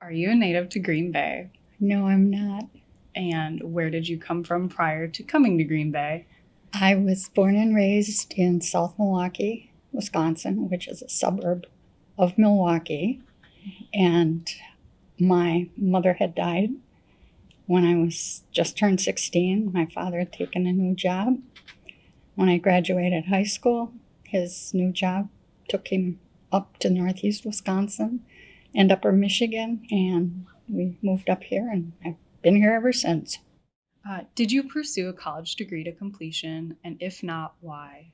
Are you a native to Green Bay? No, I'm not. And where did you come from prior to coming to Green Bay? I was born and raised in South Milwaukee, Wisconsin, which is a suburb of Milwaukee. And my mother had died when I was just turned 16. My father had taken a new job. When I graduated high school, his new job took him up to northeast Wisconsin and upper Michigan, and we moved up here, and I've been here ever since. Did you pursue a college degree to completion? And if not, why?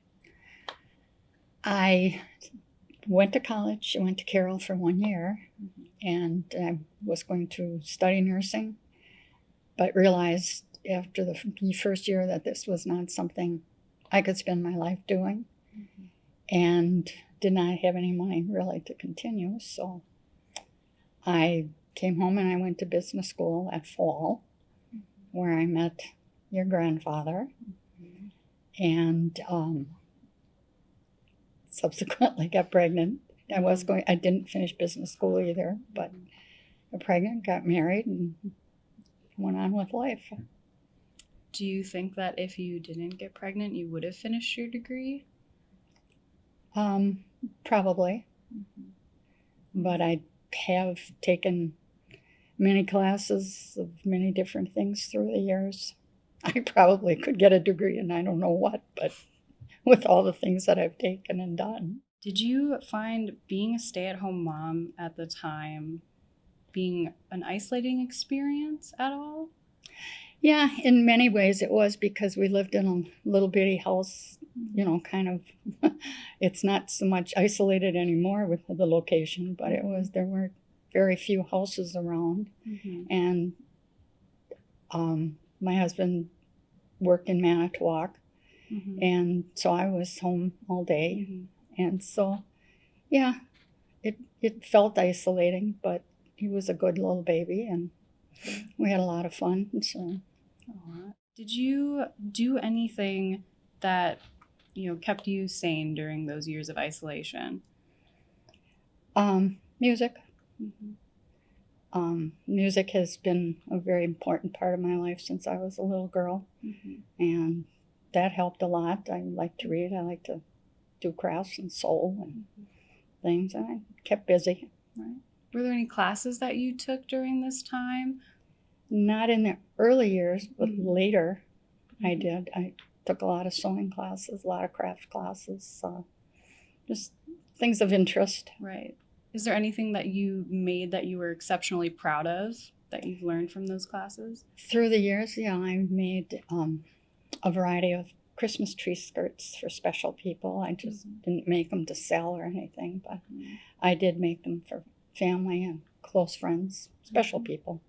I went to college. I went to Carroll for 1 year, and I was going to study nursing, but realized after the first year that this was not something I could spend my life doing, and did not have any money really to continue. So I came home and I went to business school at Fall, where I met your grandfather, and subsequently got pregnant. I didn't finish business school either, but got pregnant, got married, and went on with life. Do you think that if you didn't get pregnant, you would have finished your degree? Probably, but I have taken many classes of many different things through the years. I probably could get a degree in I don't know what, but with all the things that I've taken and done. Did you find being a stay-at-home mom at the time being an isolating experience at all? Yeah, in many ways it was, because we lived in a little bitty house, kind of, it's not so much isolated anymore with the location, but there were very few houses around. And my husband worked in Manitowoc, and so I was home all day. And so, yeah, it felt isolating, but he was a good little baby, and we had a lot of fun. So, did you do anything that kept you sane during those years of isolation? Music. Music has been a very important part of my life since I was a little girl, and that helped a lot. I like to read. I like to do crafts and sew and things, and I kept busy. Right. Were there any classes that you took during this time? Not in the early years, but later I did. I took a lot of sewing classes, a lot of craft classes, just things of interest. Right. Is there anything that you made that you were exceptionally proud of that you've learned from those classes? Through the years, yeah, I made a variety of Christmas tree skirts for special people. I just didn't make them to sell or anything, but I did make them for family and close friends, special people.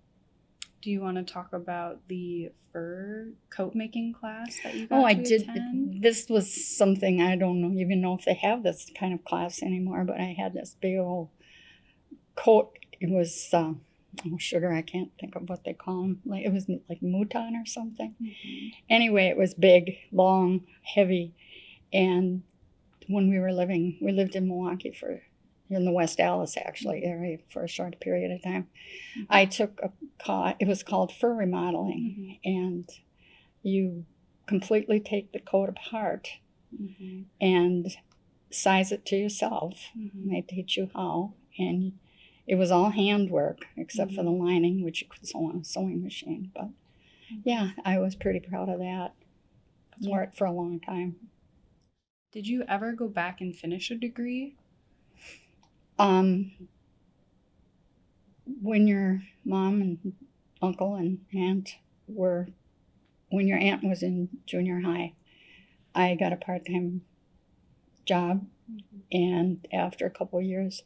Do you want to talk about the fur coat making class that you got to I did. Attend? This was something, I don't even know if they have this kind of class anymore, but I had this big old coat. It was, sugar, I can't think of what they call them. It was like mouton or something. Anyway, it was big, long, heavy. And when we lived in Milwaukee in the West Allis, actually, area for a short period of time. I took it was called fur remodeling, and you completely take the coat apart and size it to yourself. They teach you how, and it was all handwork except for the lining, which you could sew on a sewing machine. But yeah, I was pretty proud of that. Wore it for a long time. Did you ever go back and finish a degree? When your mom and uncle and aunt when your aunt was in junior high, I got a part-time job, and after a couple of years,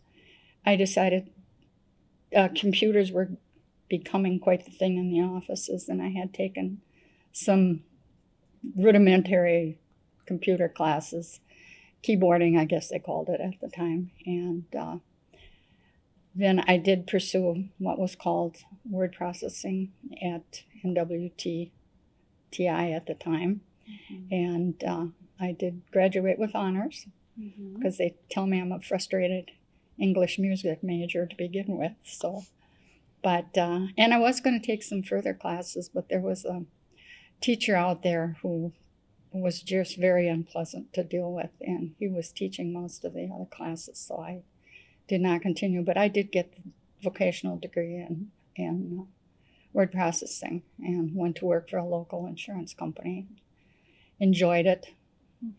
I decided computers were becoming quite the thing in the offices, and I had taken some rudimentary computer classes, keyboarding, I guess they called it at the time, and then I did pursue what was called word processing at NWTI at the time, and I did graduate with honors, because they tell me I'm a frustrated English music major to begin with, so But, and I was going to take some further classes, but there was a teacher out there who was just very unpleasant to deal with, and he was teaching most of the other classes, so I did not continue. But I did get the vocational degree in word processing and went to work for a local insurance company. Enjoyed it,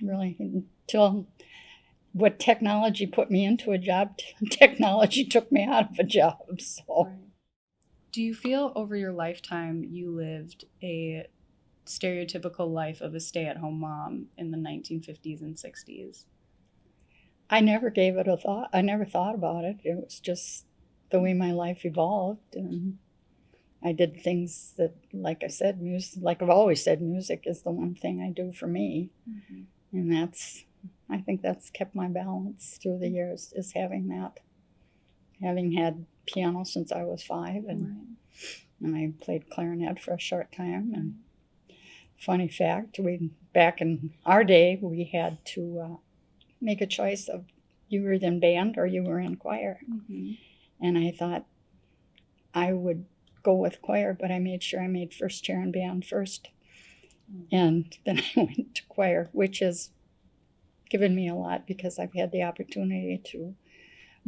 really, until what technology put me into a job, technology took me out of a job. So, Right. Do you feel over your lifetime you lived a stereotypical life of a stay-at-home mom in the 1950s and 60s? I never gave it a thought. I never thought about it. It was just the way my life evolved, and I did things that, like I said, music. Like I've always said, music is the one thing I do for me, and I think that's kept my balance through the years. Is having had piano since I was 5, and I played clarinet for a short time. And funny fact, back in our day, we had to make a choice of you were in band or you were in choir. And I thought I would go with choir, but I made sure I made first chair in band first. And then I went to choir, which has given me a lot because I've had the opportunity to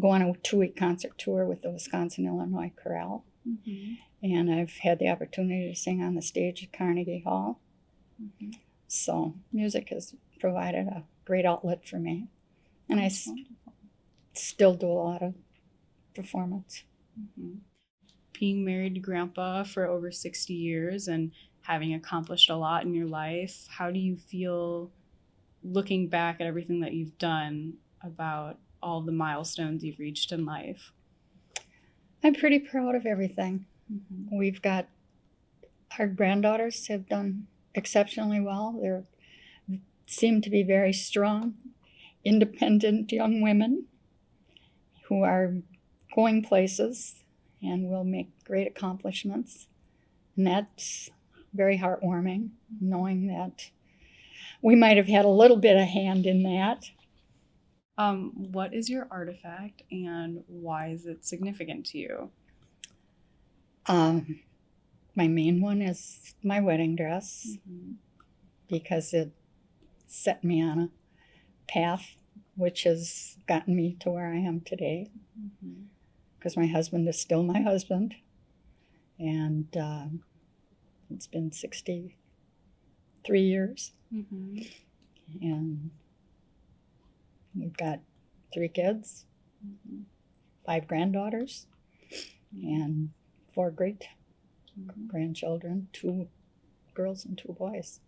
go on a 2-week concert tour with the Wisconsin-Illinois Chorale. And I've had the opportunity to sing on the stage at Carnegie Hall. So music has provided a great outlet for me. And I still do a lot of performance. Being married to Grandpa for over 60 years and having accomplished a lot in your life, how do you feel looking back at everything that you've done about all the milestones you've reached in life? I'm pretty proud of everything. We've got, our granddaughters have done exceptionally well. They seem to be very strong, independent young women who are going places and will make great accomplishments. And that's very heartwarming, knowing that we might have had a little bit of hand in that. What is your artifact and why is it significant to you? My main one is my wedding dress because it set me on a path which has gotten me to where I am today. Because my husband is still my husband, and it's been 63 years, and we've got 3 kids, 5 granddaughters, and 4 great grandchildren, 2 girls and 2 boys.